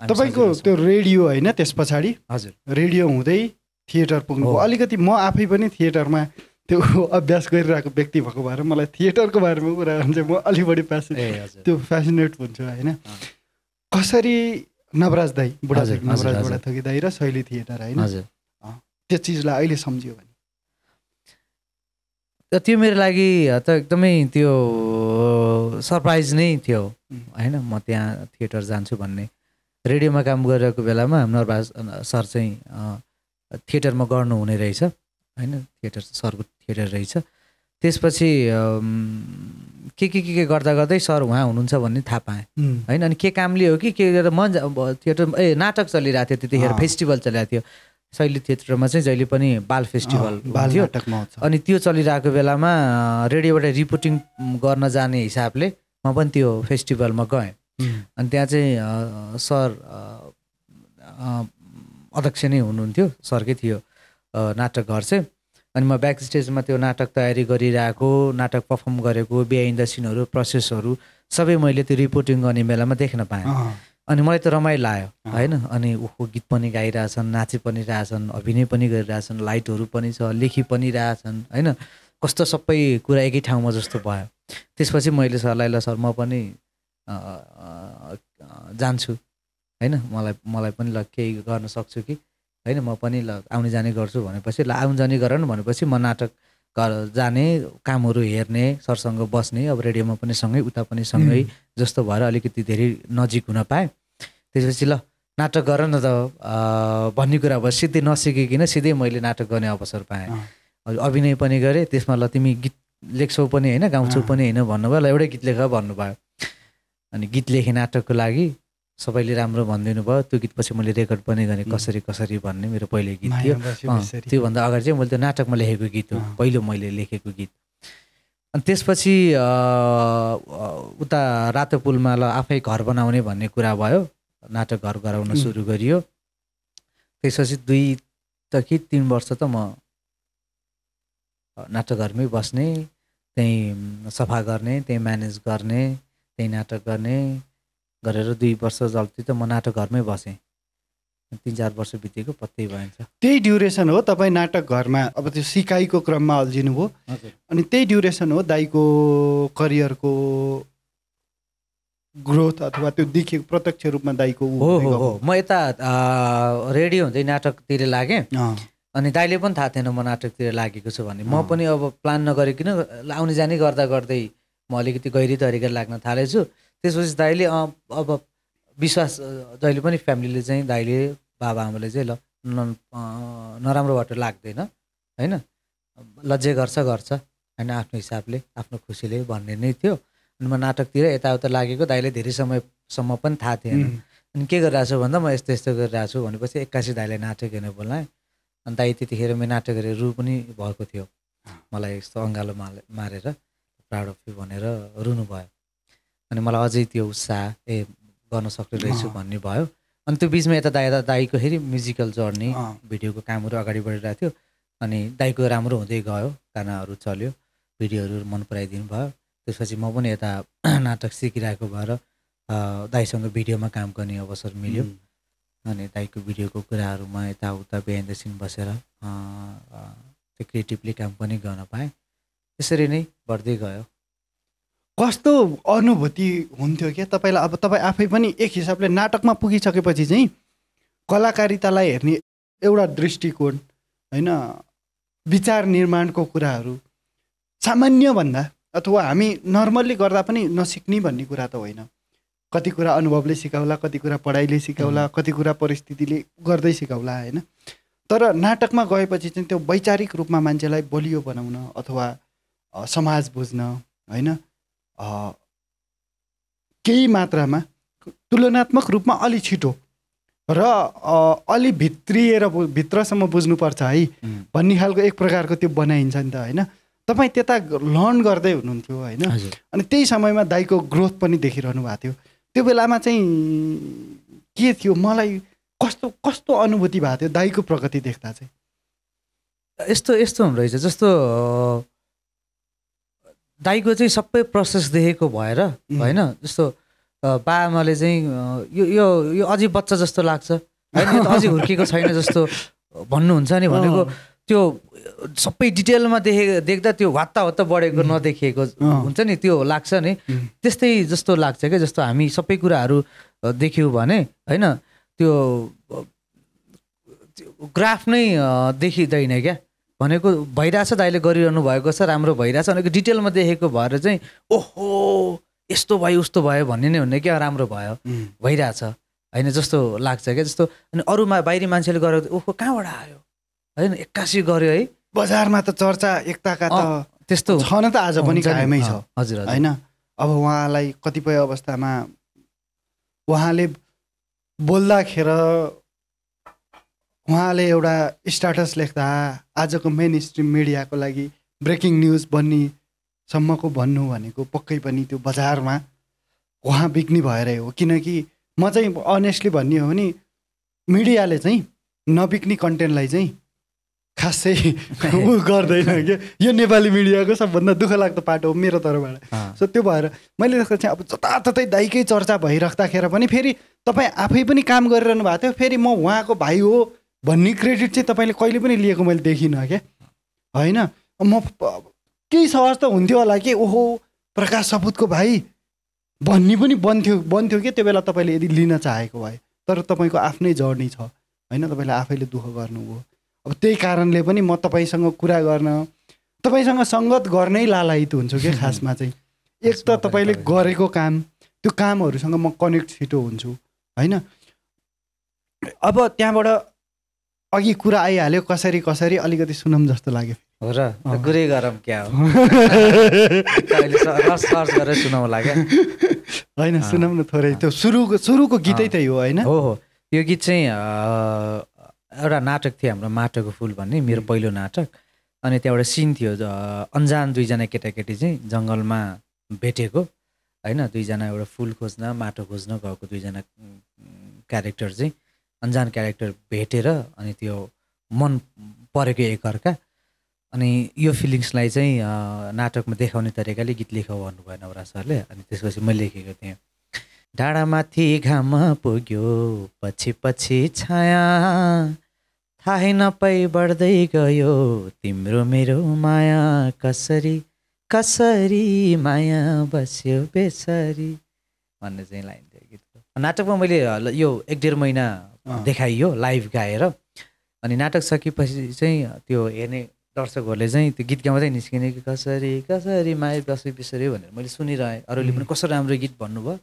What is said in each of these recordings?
तपाईको त्यो रेडियो हैन त्यस पछाडी हजुर रेडियो हुँदै थिएटर पुग्नुभयो अलिकति म आफै पनि थिएटरमा त्यो अभ्यास गरिरहेको व्यक्ति भएको भएर मलाई थिएटरको बारेमा कुरा गर्नु चाहिँ म अलि बढी त्यो फ्यासिनेट हुन्छु हैन कसरी नवराज दाई नवराज बुढाथोकी दाई र शैली थिएटर हैन त्यो चिजलाई अहिले सम्झियो भने त्यो मेरो लागि त एकदमै त्यो सरप्राइज नै थियो हैन म त्यहाँ थिएटर जान्छु भन्ने रेडियोमा काम गरिरहेको बेलामा नवराज सर चाहिँ थिएटरमा गर्नुहुने रहेछ हैन थिएटर सरको थिएटर रहेछ त्यसपछि के गर्दा गर्दै सर उहाँ हुनुहुन्छ भन्ने थाहा पाएँ हैन अनि के कामले हो कि के गरेर म थिएटर नाटक चलिरहेको थियो त्यतिखेर फेस्टिभल चलिरहेको थियो शैली थिएटरमा चाहिँ जहिले पनि बाल फेस्टिभल थियो अनि त्यो चलिरहेको बेलामा रेडियोबाट रिपोर्टिङ गर्न जाने हिसाबले म पनि त्यो फेस्टिभलमा गएँ अनि त्यहाँ चाहिँ सर अध्यक्ष नै हुनुहुन्थ्यो सरकै थियो नाटक घर चाहिँ अनि म ब्याक स्टेजमा त्यो नाटक तयारी गरिरहेको नाटक पर्फर्म गरेको बिहाइन्ड द सिनहरू प्रोसेसहरू सबै मैले त्यो रिपोर्टिङ गर्ने बेलामा देख्न पाएँ अनि मलाई त रमाइलो लाग्यो हैन अनि उखो गीत पनि गाइरहेछन् नाचे पनि रहेछन् अभिनय पनि गरिरहेछन् लाइटहरू पनि छ लेखी पनि रहेछन् हैन कस्तो सबै कुरा एकै ठाउँमा जस्तो भयो त्यसपछि मैले सरलाई ल सर म पनि जान्छु हैन मलाई पनि ल केही गर्न सक्छु कि हैन म पनि ल आउने जाने गर्छु भनेपछि ल आउने जाने गर न भनेपछि म नाटक जाने कामहरू हेर्ने सरसँग बस्ने अब रेडियोमा पनि सँगै उता पनि सँगै जस्तो भएर अलिकति धेरै नजिक हुन पाएँ त्यसपछि ल नाटक गर न त भन्ने कुरा भयो सिधै नसिकिकन सिधै मैले नाटक गर्ने अवसर पाएँ अभिनय पनि गरेँ त्यसमा ल तिमी गीत लेख्छौ पनि होइन गाउँछौ पनि होइन भन्नुभयो ल एउटै गीत लेख भन्नुभयो अनि गीत लेखेँ नाटकको लागि सबैले राम्रो भनिदिनु भयो त्यो गीत पछि मैले रेकर्ड पनि गरेँ कसरी भन्ने मेरो पहिले गीत थियो त्योभन्दा अगाडि चाहिँ मैले त्यो नाटकमा लेखेको गीत हो पहिलो मैले लेखेको गीत अनि त्यसपछि उता रातो पुलमा ल आफै घर बनाउने भन्ने कुरा भयो नाटक घर गराउन सुरु गरियो त्यसपछि 2 कि 3 वर्ष त म नाटक घरमै बस्ने त्यहीँ सफा गर्ने त्यहीँ म्यानेज गर्ने त्यहीँ नाटक गर्ने गरेर 2 वर्ष जल्ती त म नाटक घरमै बसेँ 3-4 वर्ष बितेको पत्तै भएछ त्यही ड्युरेसन हो तपाईँ नाटक घरमा अब त्यो सिकाइको क्रममा अल्झिनु भयो अनि त्यही ड्युरेसन हो दाइको करियरको ग्रोथ अथवा त्यो देखेको प्रत्यक्ष रूपमा दाइको हो म यता रेडियो हुँदै नाटकतिर लागेँ अनि दाइले पनि थाहा थिएन म नाटकतिर लागेको छु भन्ने म पनि अब प्लान नगरिकन आउने जाने गर्दा गर्दै म अलिकति गहिरी तरिका लाग्न थालेछु त्यसपछि दाइले अब विश्वास जहिले पनि फ्यामिलीले चाहिँ दाइले बाबाआमाले चाहिँ ल नराम्रो बाटो लाग्दैन हैन लज्जै गर्छ हैन आफ्नो हिसाबले आफ्नो खुसीले भन्ने नै थियो अनि म नाटकतिर यताउता लागेको दाइले धेरै समयसम्म पनि थाहा थिएन अनि के गरिरहेको छु भन्दा म यस्तो गरिरहेको छु भनेपछि 81 दाइले नाटक हेर्न बोलाएँ अनि दाइ त्यतिखेर मेरो नाटक हेरेर रु पनि भएको थियो मलाई यस्तो अँगालो मारेर प्राउड अफ यु भनेर रुनु भयो अनि मलाई अझै त्यो उत्साह गर्न सक्ने रहेछु भन्ने भयो अनि त्यो बिचमा यता दाइको फेरि म्युजिकल जर्नी भिडियोको कामहरू अगाडि बढिरहेको थियो अनि दाइको राम्रो हुँदै गयो गानाहरू चल्यो भिडियोहरू मन पराइदिनु भयो त्यसपछि म पनि यता नाटक सिकिरहेको भएर दाइसँग भिडियोमा काम गर्ने अवसर मिल्यो अनि दाइको भिडियोको कुराहरूमा यताउता बिहाइन्ड द सिन बसेर त्यो क्रिएटिभली काम पनि गर्न पाएँ त्यसरी नै बढ्दै गयो कस्तो अनुभूति हुन्थ्यो क्या तपाईँलाई अब तपाईँ आफै पनि एक हिसाबले नाटकमा पुगिसकेपछि चाहिँ कलाकारितालाई हेर्ने एउटा दृष्टिकोण होइन विचार निर्माणको कुराहरू सामान्यभन्दा अथवा हामी नर्मल्ली गर्दा पनि नसिक्ने भन्ने कुरा त होइन कति कुरा अनुभवले सिकाउला कति कुरा पढाइले सिकाउला कति कुरा परिस्थितिले गर्दै सिकाउला होइन तर नाटकमा गएपछि चाहिँ त्यो वैचारिक रूपमा मान्छेलाई बलियो बनाउन अथवा समाज बुझ्न होइन केही मात्रामा तुलनात्मक रूपमा अलि छिटो र अलि भित्रसम्म बुझ्नुपर्छ है भन्ने खालको एक प्रकारको त्यो बनाइन्छ नि त होइन तपाईँ त्यता लर्न गर्दै हुनुहुन्थ्यो होइन अनि त्यही समयमा दाइको ग्रोथ पनि देखिरहनु भएको थियो त्यो बेलामा चाहिँ के थियो मलाई कस्तो अनुभूति भएको थियो दाइको प्रगति देख्दा चाहिँ यस्तो हुँदो रहेछ जस्तो दाइको चाहिँ सबै प्रोसेस देखेको भएर होइन जस्तो बाआमाले चाहिँ यो अझै बच्चा जस्तो लाग्छ होइन, यो त अझै हुर्केको छैन जस्तो भन्नुहुन्छ नि। भनेको त्यो सबै डिटेलमा देख्दा त्यो हत्ता बढेको नदेखिएको हुन्छ नि, त्यो लाग्छ नि। त्यस्तै जस्तो लाग्छ क्या, जस्तो हामी सबै कुराहरू देख्यौँ भने होइन, त्यो ग्राफ नै देखिँदैन क्या। भनेको भइरहेछ, दाइले गरिरहनु भएको छ, राम्रो भइरहेछ, भनेको डिटेलमा देखेको भएर चाहिँ ओहो यस्तो भयो उस्तो भयो भन्ने नै हुने क्या, राम्रो भयो भइरहेछ होइन जस्तो लाग्छ क्या। जस्तो अनि अरूमा बाहिरी मान्छेले गरेको ओहो कहाँबाट आयो होइन, 81 गर्यो है। बजारमा त चर्चा एकताका त त्यस्तो छ न त, आज पनि कायमै छ हजुर होइन। अब उहाँलाई कतिपय अवस्थामा उहाँले बोल्दाखेर उहाँले एउटा स्ट्याटस लेख्दा आजको मेन स्ट्रिम मिडियाको लागि ब्रेकिङ न्युज बन्नेसम्मको भन्नु भनेको पक्कै पनि त्यो बजारमा उहाँ बिक्नी भएरै हो। किनकि म चाहिँ अनेस्टली भन्ने हो भने मिडियाले चाहिँ नबिक्ने कन्टेन्टलाई चाहिँ खासै उ गर्दैन क्या। यो नेपाली मिडियाको सबभन्दा दुःख लाग्दो पाटो हो मेरो तर्फबाट। सो त्यो भएर मैले जस्तो चाहिँ अब जताततै दाइकै चर्चा भइराख्दाखेरि पनि फेरि तपाईँ आफै पनि काम गरिरहनु भएको थियो, फेरि म उहाँको भाइ हो भन्ने क्रेडिट चाहिँ तपाईँले कहिले पनि लिएको मैले देखिनँ क्या होइन। म केही सहज त हुन्थ्यो होला कि ओहो प्रकाश सपुतको भाइ भन्ने पनि बन्थ्यो कि त्यो बेला तपाईँले यदि लिन चाहेको भए। तर तपाईँको आफ्नै जर्नी छ होइन, तपाईँले आफैले दुःख गर्नुभयो। अब त्यही कारणले पनि म तपाईँसँग कुरा गर्न, तपाईँसँग सङ्गत गर्नै लालायित हुन्छु क्या खासमा चाहिँ। एक त तपाईँले गरेको काम, त्यो कामहरूसँग म कनेक्ट छिटो हुन्छु होइन। अब त्यहाँबाट अघि कुरा आइहाल्यो कसरी अलिकति सुनौँ जस्तो लाग्यो। हो र गुरै गरम क्या हो सर्च गरेर सुनाउला क्या होइन, सुनाउँ न थोरै। त्यो सुरुको गीतै त्यही हो होइन। हो यो गीत चाहिँ एउटा नाटक थियो हाम्रो माटोको फुल भन्ने, मेरो पहिलो नाटक। अनि त्यहाँ एउटा सिन थियो, अन्जान दुईजना केटाकेटी चाहिँ जङ्गलमा भेटेको होइन, दुईजना एउटा फुल खोज्न माटो खोज्न गएको दुईजना क्यारेक्टर चाहिँ अन्जान क्यारेक्टर भेटेर अनि त्यो मन परेको एकअर्का। अनि यो फिलिङ्सलाई चाहिँ नाटकमा देखाउने तरिकाले गीत लेख भन्नुभयो नवराज सरले। अनि त्यसपछि मैले लेखेको थिएँ, डाँडामाथि घाम पुग्यो पछि पछि छाया, थाहै नपाई बढ्दै गयो तिम्रो मेरो माया, कसरी कसरी माया बस्यो बेसरी भन्ने चाहिँ लाइन थियो गीतको। नाटकमा मैले यो 1-1.5 महिना देखाइयो लाइभ गाएर। अनि नाटक सकेपछि चाहिँ त्यो हेर्ने दर्शकहरूले चाहिँ त्यो गीत गाउँदै निस्किने कि कसरी कसरी माया बस्यो बेसरी भनेर मैले सुनिरहेँ। अरूले पनि कस्तो राम्रो गीत भन्नुभयो,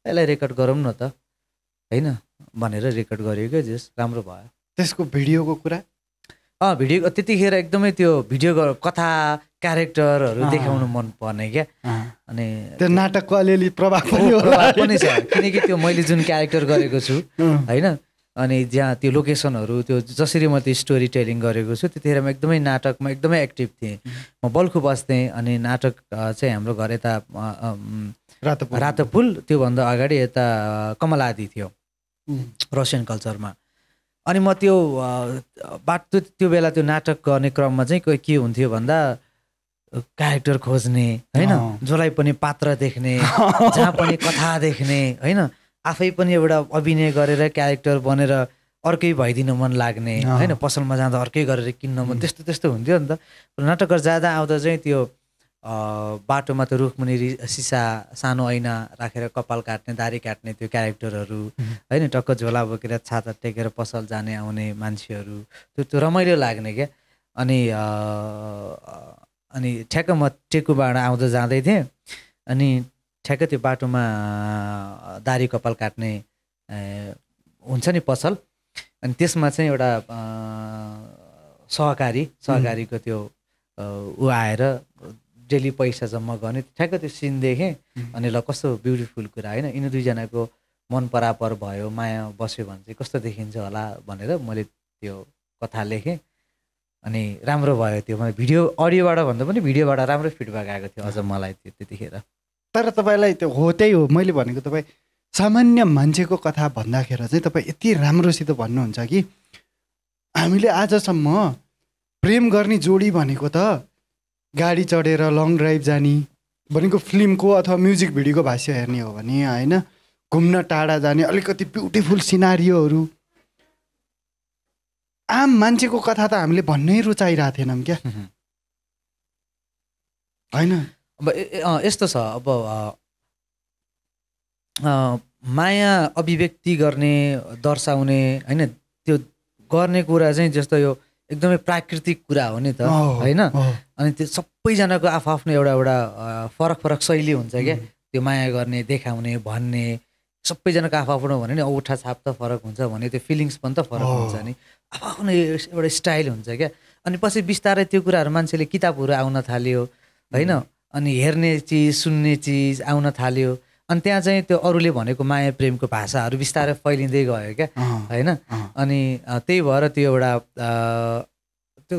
यसलाई रेकर्ड गरौँ न त होइन भनेर रेकर्ड गरेको क्या, जस राम्रो भयो। त्यसको भिडियोको कुरा भिडियो त्यतिखेर एकदमै त्यो भिडियो कथा क्यारेक्टरहरू देखाउनु मन पर्ने क्या। अनि त्यो नाटकको अलिअलि प्रभाव पनि छ, किनकि त्यो मैले जुन क्यारेक्टर गरेको छु होइन, अनि जहाँ त्यो लोकेसनहरू त्यो जसरी म त्यो स्टोरी टेलिङ गरेको छु त्यतिखेर म एकदमै नाटकमा एकदमै एक्टिभ थिएँ। म बल्खु बस्थेँ। अनि नाटक चाहिँ हाम्रो घर यता रातोपुल, त्योभन्दा अगाडि यता कमलादी थियो रसियन कल्चरमा। अनि म त्यो बाटो त्यो बेला त्यो नाटक गर्ने क्रममा चाहिँ के हुन्थ्यो भन्दा क्यारेक्टर खोज्ने होइन, जसलाई पनि पात्र देख्ने, जहाँ पनि कथा देख्ने होइन, आफै पनि एउटा अभिनय गरेर क्यारेक्टर बनेर अर्कै भइदिन मन लाग्ने होइन, पसलमा जाँदा अर्कै गरेर किन्न मन, त्यस्तो हुन्थ्यो नि त। नाटकहरू जाँदा आउँदा चाहिँ त्यो बाटोमा त रुखमुनि सिसा सानो ऐना राखेर कपाल काट्ने दारी काट्ने त्यो क्यारेक्टरहरू होइन, टक्क झोला बोकेर छाता टेकेर पसल जाने आउने मान्छेहरू, त्यो रमाइलो लाग्ने क्या। अनि ठ्याक्क म टेकुबाट आउँदा जाँदै थिएँ। अनि ठ्याक्क त्यो बाटोमा दारी कपाल काट्ने हुन्छ नि पसल, अनि त्यसमा चाहिँ एउटा सहकारीको त्यो ऊ आएर डेली पैसा जम्मा गर्ने, ठ्याक्क त्यो सिन देखेँ। अनि ल कस्तो ब्युटिफुल कुरा होइन, यिनी दुईजनाको मन परापर भयो, माया बस्यो भने चाहिँ कस्तो देखिन्छ होला भनेर मैले त्यो कथा लेखेँ। अनि राम्रो भयो त्यो, मलाई भिडियो अडियोबाट भन्दा पनि भिडियोबाट राम्रो फिडब्याक आएको थियो अझ मलाई त्यो त्यतिखेर। तर तपाईँलाई त्यो हो त्यही हो मैले भनेको, तपाईँ सामान्य मान्छेको कथा भन्दाखेरि चाहिँ तपाईँ यति राम्रोसित भन्नुहुन्छ कि हामीले आजसम्म प्रेम गर्ने जोडी भनेको त गाडी चढेर लङ ड्राइभ जाने भनेको फिल्मको अथवा म्युजिक भिडियोको भाष्य हेर्ने हो भने होइन, घुम्न टाढा जाने अलिकति ब्युटिफुल सिनारियोहरू। आम मान्छेको कथा त हामीले भन्नै रुचाइरहेको थिएनौँ क्या होइन। अब यस्तो छ, अब माया अभिव्यक्ति गर्ने दर्शाउने होइन, त्यो गर्ने कुरा चाहिँ जस्तो यो एकदमै प्राकृतिक कुरा हो नि त होइन। अनि त्यो सबैजनाको आफ्नो एउटा एउटा फरक फरक शैली हुन्छ क्या, त्यो माया गर्ने, देखाउने, भन्ने सबैजनाको आफ्नो भने नि औठा छाप त फरक हुन्छ भने त्यो फिलिङ्स पनि त फरक हुन्छ नि, आफ्नो एउटा स्टाइल हुन्छ क्या। अनि पछि बिस्तारै त्यो कुराहरू मान्छेले किताबहरू आउन थाल्यो होइन, अनि हेर्ने चिज सुन्ने चिज आउन थाल्यो, अनि त्यहाँ चाहिँ त्यो अरूले भनेको माया प्रेमको भाषाहरू बिस्तारै फैलिँदै गयो क्या होइन। अनि त्यही भएर त्यो एउटा त्यो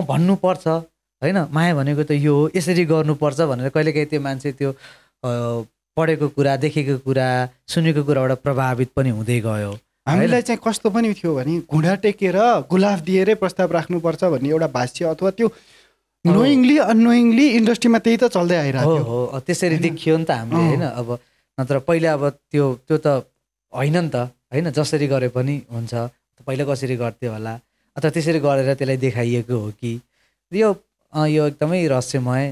भन्नुपर्छ होइन, माया भनेको त यो हो, यसरी गर्नुपर्छ भनेर कहिलेकाहीँ त्यो मान्छे त्यो पढेको कुरा, देखेको कुरा, सुनेको कुराबाट प्रभावित पनि हुँदै गयो। हामीलाई चाहिँ कस्तो पनि थियो भने घुँडा टेकेर गुलाफ दिएरै प्रस्ताव राख्नुपर्छ भन्ने एउटा भाष्य अथवा त्यो नोइङली अननोइङली इन्डस्ट्रीमा त्यही त चल्दै आइरहेको हो। त्यसरी देखियो नि त हामीले होइन। अब नत्र पहिला अब त्यो त होइन नि त होइन, जसरी गरे पनि हुन्छ, पहिला कसरी गर्थ्यो होला, अथवा त्यसरी गरेर त्यसलाई देखाइएको हो कि यो एकदमै रहस्यमय।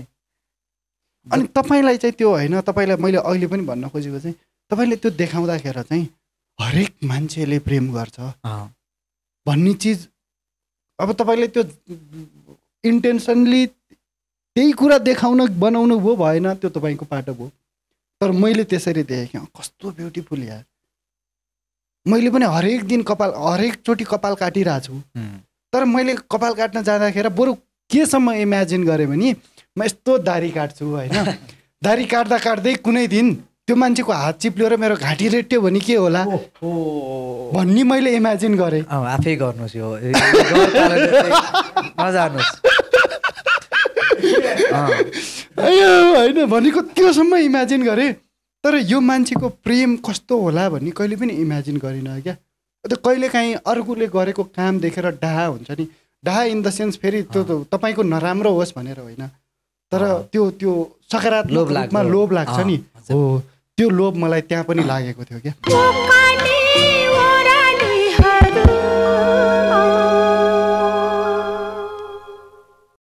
अनि तपाईँलाई चाहिँ त्यो होइन, तपाईँलाई मैले अहिले पनि भन्न खोजेको चाहिँ तपाईँले त्यो देखाउँदाखेरि चाहिँ हरेक मान्छेले प्रेम गर्छ भन्ने चिज अब तपाईँले त्यो इन्टेन्सनली त्यही कुरा देखाउन बनाउनु भयो भएन, त्यो तपाईँको पाटो भयो। तर मैले त्यसरी देखेँ कस्तो ब्युटिफुल यार। मैले पनि हरेक दिन हरेकचोटि कपाल काटिरहेको छु, तर मैले कपाल काट्न जाँदाखेरि बरु केसम्म इमेजिन गरेँ भने म यस्तो दारी काट्छु होइन, दारी काट्दा काट्दै कुनै दिन त्यो मान्छेको हात चिप्लिएर मेरो घाँटी रेट्यो भने के होला भन्ने मैले इमेजिन गरेँ। आफै गर्नुहोस् यो नजानुहोस् होइन भनेको त्योसम्म इमेजिन गरेँ, तर यो मान्छेको प्रेम कस्तो होला भन्ने कहिले पनि इमेजिन गरिनँ क्या। त्यो कहिलेकाहीँ अर्कोले गरेको काम देखेर डाहा हुन्छ नि, डाहा इन द सेन्स फेरि त्यो तपाईँको नराम्रो होस् भनेर होइन, तर त्यो सकारात्मक रूपमा लोभ लाग्छ नि, हो त्यो लोभ मलाई त्यहाँ पनि लागेको थियो क्या।